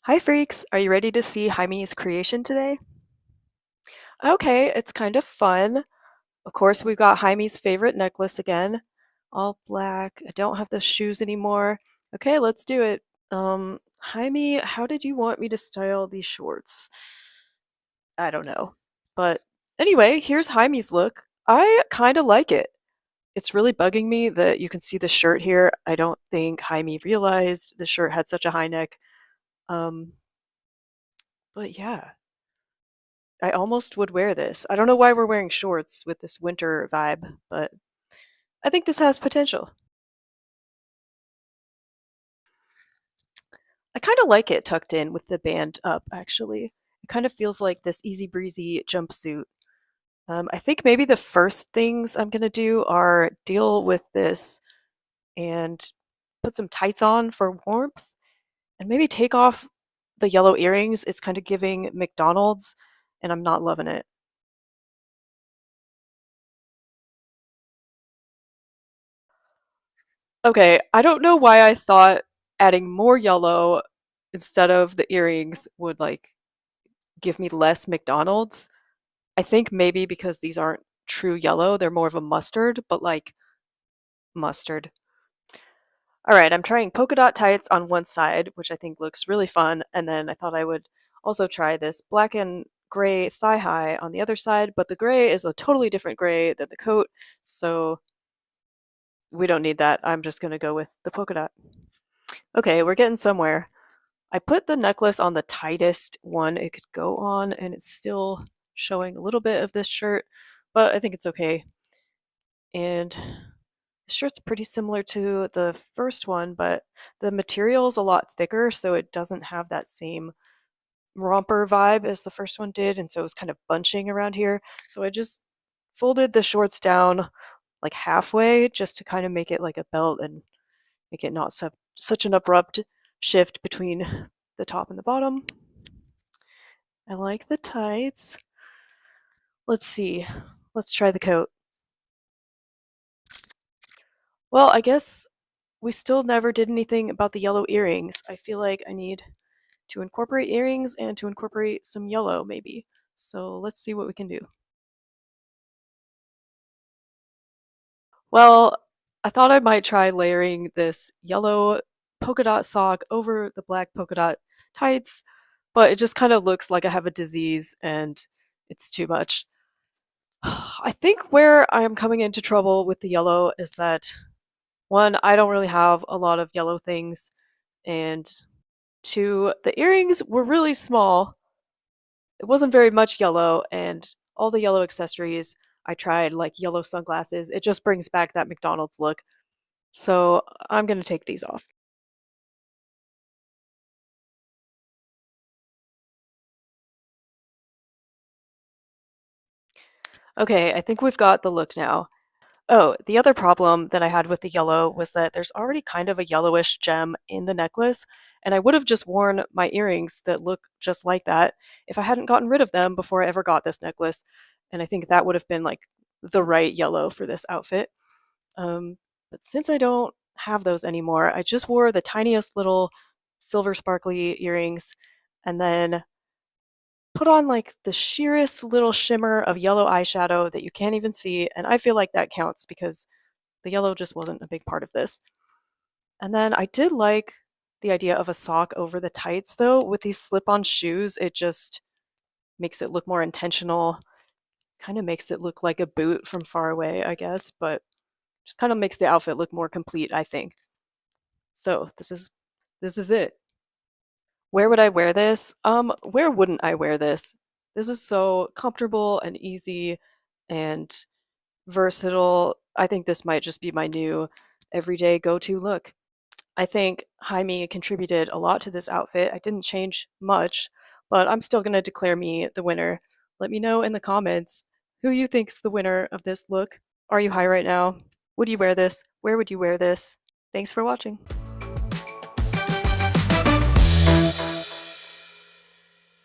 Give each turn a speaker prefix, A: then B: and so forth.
A: Hi freaks, are you ready to see Jaime's creation today? Okay, it's kind of fun. Of course, we've got Jaime's favorite necklace again. All black. I don't have the shoes anymore. Okay, let's do it. Jaime, how did you want me to style these shorts? I don't know. But anyway, here's Jaime's look. I kind of like it. It's really bugging me that you can see the shirt here. I don't think Jaime realized the shirt had such a high neck. Um, but yeah. I almost would wear this. I don't know why we're wearing shorts with this winter vibe, but I think this has potential. I kind of like it tucked in with the band up, actually. It kind of feels like this easy breezy jumpsuit. I think maybe the first things I'm going to do are deal with this and put some tights on for warmth and maybe take off the yellow earrings. It's kind of giving McDonald's, and I'm not loving it. Okay, I don't know why I thought adding more yellow instead of the earrings would like give me less McDonald's. I think maybe because these aren't true yellow, they're more of a mustard, but like mustard. All right, I'm trying polka dot tights on one side, which I think looks really fun, and then I thought I would also try this black and gray thigh high on the other side, but the gray is a totally different gray than the coat, so we don't need that. I'm just going to go with the polka dot. Okay, we're getting somewhere. I put the necklace on the tightest one it could go on, and it's still showing a little bit of this shirt, but I think it's okay. And the shirt's pretty similar to the first one, but the material is a lot thicker, so it doesn't have that same romper vibe as the first one did, and so it was kind of bunching around here. So I just folded the shorts down like halfway just to kind of make it like a belt and make it not such an abrupt shift between the top and the bottom. I like the tights. Let's see. Let's try the coat. Well, I guess we still never did anything about the yellow earrings. I feel like I need to incorporate earrings and to incorporate some yellow, maybe. So let's see what we can do. Well, I thought I might try layering this yellow polka dot sock over the black polka dot tights, but it just kind of looks like I have a disease and it's too much. I think where I'm coming into trouble with the yellow is that one, I don't really have a lot of yellow things, and two, the earrings were really small. It wasn't very much yellow, and all the yellow accessories I tried, like yellow sunglasses, it just brings back that McDonald's look. So I'm gonna take these off. Okay, I think we've got the look now. Oh, the other problem that I had with the yellow was that there's already kind of a yellowish gem in the necklace, and I would have just worn my earrings that look just like that if I hadn't gotten rid of them before I ever got this necklace. And I think that would have been like the right yellow for this outfit. But since I don't have those anymore, I just wore the tiniest little silver sparkly earrings and then put on like the sheerest little shimmer of yellow eyeshadow that you can't even see. And I feel like that counts because the yellow just wasn't a big part of this. And then I did like the idea of a sock over the tights though. With these slip on shoes, it just makes it look more intentional, kind of makes it look like a boot from far away, I guess, but just kind of makes the outfit look more complete, I think. So this is it. Where would I wear this? Where wouldn't I wear this? This is so comfortable and easy and versatile. I think this might just be my new everyday go-to look. I think Jaime contributed a lot to this outfit. I didn't change much, but I'm still going to declare me the winner. Let me know in the comments who you think's the winner of this look. Are you high right now? Would you wear this? Where would you wear this? Thanks for watching.